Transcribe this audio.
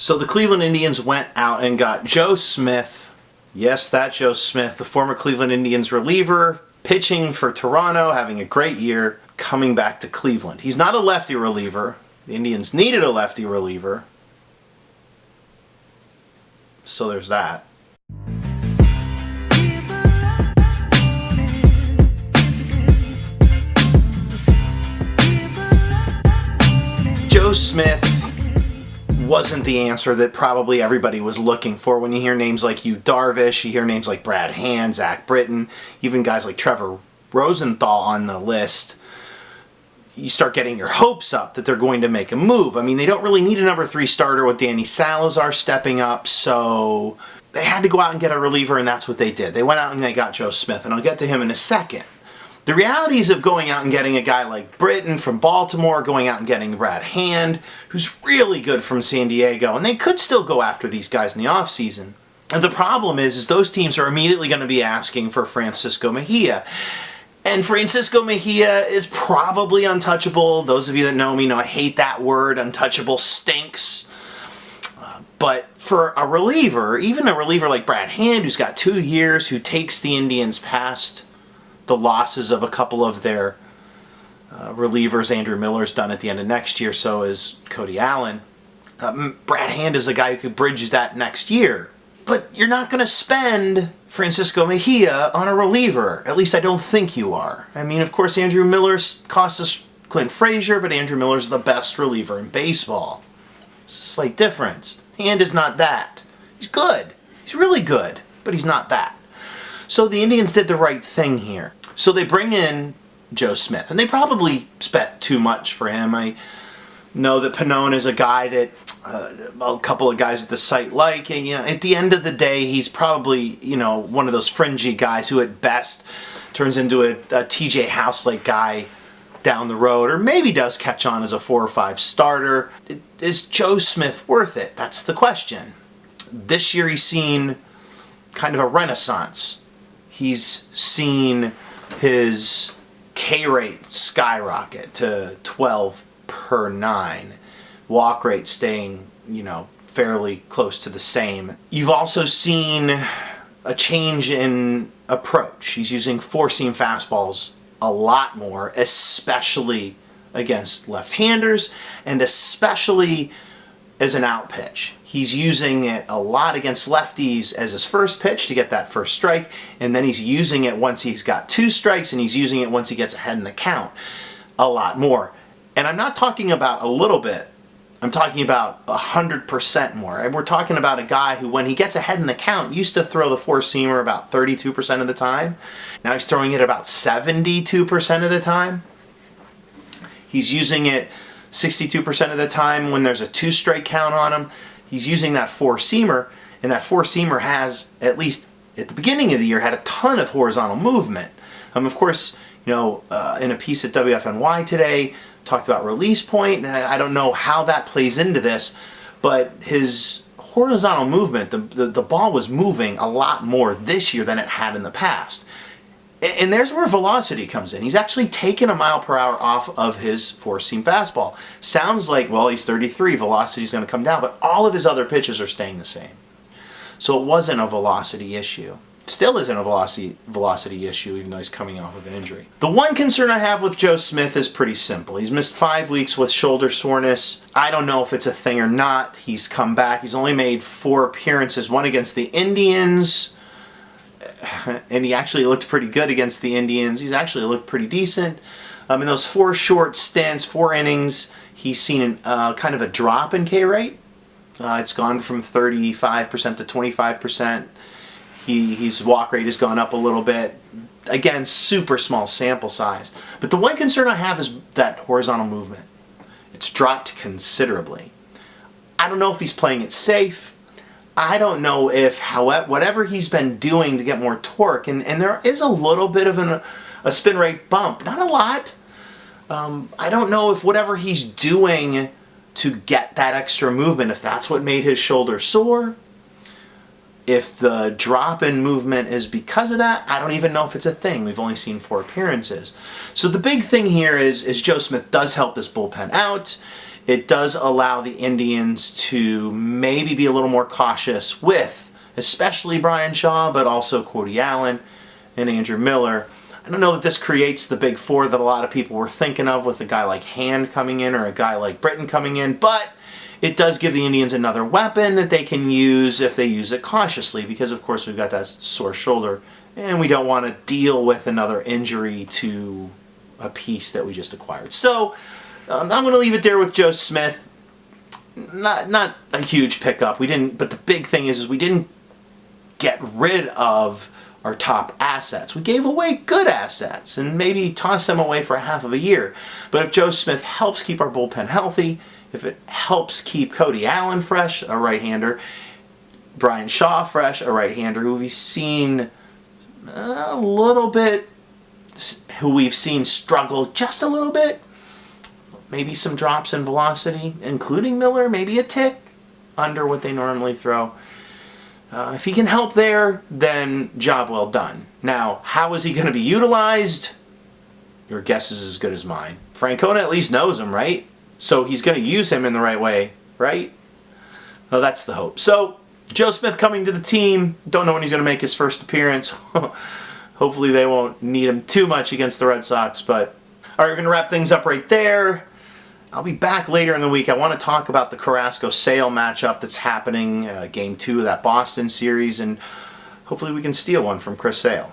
So the Cleveland Indians went out and got Joe Smith. Yes, that Joe Smith, the former Cleveland Indians reliever, pitching for Toronto, having a great year, coming back to Cleveland. He's not a lefty reliever. The Indians needed a lefty reliever. So there's that. Joe Smith wasn't the answer that probably everybody was looking for. When you hear names like Yu Darvish, you hear names like Brad Hand, Zach Britton, even guys like Trevor Rosenthal on the list, you start getting your hopes up that they're going to make a move. I mean, they don't really need a number 3 starter with Danny Salazar stepping up, so they had to go out and get a reliever, and that's what they did. They went out and they got Joe Smith, and I'll get to him in a second. The realities of going out and getting a guy like Britton from Baltimore, going out and getting Brad Hand, who's really good from San Diego, and they could still go after these guys in the offseason. And the problem is those teams are immediately going to be asking for Francisco Mejia. And Francisco Mejia is probably untouchable. Those of you that know me know I hate that word. Untouchable stinks. But for a reliever, even a reliever like Brad Hand, who's got 2 years, who takes the Indians past the losses of a couple of their relievers. Andrew Miller's done at the end of next year, so is Cody Allen. Brad Hand is a guy who could bridge that next year. But you're not going to spend Francisco Mejia on a reliever. At least I don't think you are. I mean, of course, Andrew Miller's cost us Clint Frazier, but Andrew Miller's the best reliever in baseball. It's a slight difference. Hand is not that. He's good. He's really good, but he's not that. So the Indians did the right thing here. So they bring in Joe Smith, and they probably spent too much for him. I know that Pannone is a guy that a couple of guys at the site like, and at the end of the day, he's probably one of those fringy guys who at best turns into a TJ House-like guy down the road, or maybe does catch on as a 4 or 5 starter. Is Joe Smith worth it? That's the question. This year he's seen kind of a renaissance. He's seen his K rate skyrocket to 12 per 9. Walk rate staying, fairly close to the same. You've also seen a change in approach. He's using 4-seam fastballs a lot more, especially against left-handers, and especially as an out pitch. He's using it a lot against lefties as his first pitch to get that first strike, and then he's using it once he's got 2 strikes, and he's using it once he gets ahead in the count a lot more. And I'm not talking about a little bit. I'm talking about 100% more. And we're talking about a guy who, when he gets ahead in the count, used to throw the 4-seamer about 32% of the time. Now he's throwing it about 72% of the time. He's using it 62% of the time when there's a 2-strike count on him. He's using that 4-seamer, and that 4-seamer has, at least at the beginning of the year, had a ton of horizontal movement. Of course, in a piece at WFNY today, talked about release point. I don't know how that plays into this, but his horizontal movement, the ball was moving a lot more this year than it had in the past. And there's where velocity comes in. He's actually taken a mile per hour off of his 4-seam fastball. Sounds like, well, he's 33, velocity's going to come down, but all of his other pitches are staying the same. So it wasn't a velocity issue. Still isn't a velocity issue, even though he's coming off of an injury. The one concern I have with Joe Smith is pretty simple. He's missed 5 weeks with shoulder soreness. I don't know if it's a thing or not. He's come back. He's only made 4 appearances, one against the Indians, and he actually looked pretty good against the Indians. He's actually looked pretty decent. In those 4 short stints, 4 innings, he's seen kind of a drop in K rate. It's gone from 35% to 25%. His walk rate has gone up a little bit. Again, super small sample size. But the one concern I have is that horizontal movement. It's dropped considerably. I don't know if he's playing it safe. I don't know if, whatever he's been doing to get more torque, and there is a little bit of a spin rate bump. Not a lot. I don't know if whatever he's doing to get that extra movement, if that's what made his shoulder sore. If the drop in movement is because of that, I don't even know if it's a thing. We've only seen 4 appearances. So the big thing here is Joe Smith does help this bullpen out. it does allow the Indians to maybe be a little more cautious with, especially Bryan Shaw, but also Cody Allen and Andrew Miller. I don't know that this creates the big four that a lot of people were thinking of with a guy like Hand coming in or a guy like Britton coming in, but it does give the Indians another weapon that they can use if they use it cautiously, because of course we've got that sore shoulder and we don't want to deal with another injury to a piece that we just acquired. So I'm going to leave it there with Joe Smith. Not a huge pickup. But the big thing is we didn't get rid of our top assets. We gave away good assets and maybe tossed them away for half of a year. But if Joe Smith helps keep our bullpen healthy, if it helps keep Cody Allen fresh, a right-hander, Bryan Shaw fresh, a right-hander, who we've seen a little bit, who we've seen struggle just a little bit, maybe some drops in velocity, including Miller, maybe a tick under what they normally throw. If he can help there, then job well done. Now, how is he going to be utilized? Your guess is as good as mine. Francona at least knows him, right? So he's going to use him in the right way, right? Well, that's the hope. So, Joe Smith coming to the team. Don't know when he's going to make his first appearance. Hopefully they won't need him too much against the Red Sox. But, all right, we're going to wrap things up right there. I'll be back later in the week. I want to talk about the Carrasco-Sale matchup that's happening, Game 2 of that Boston series, and hopefully we can steal one from Chris Sale.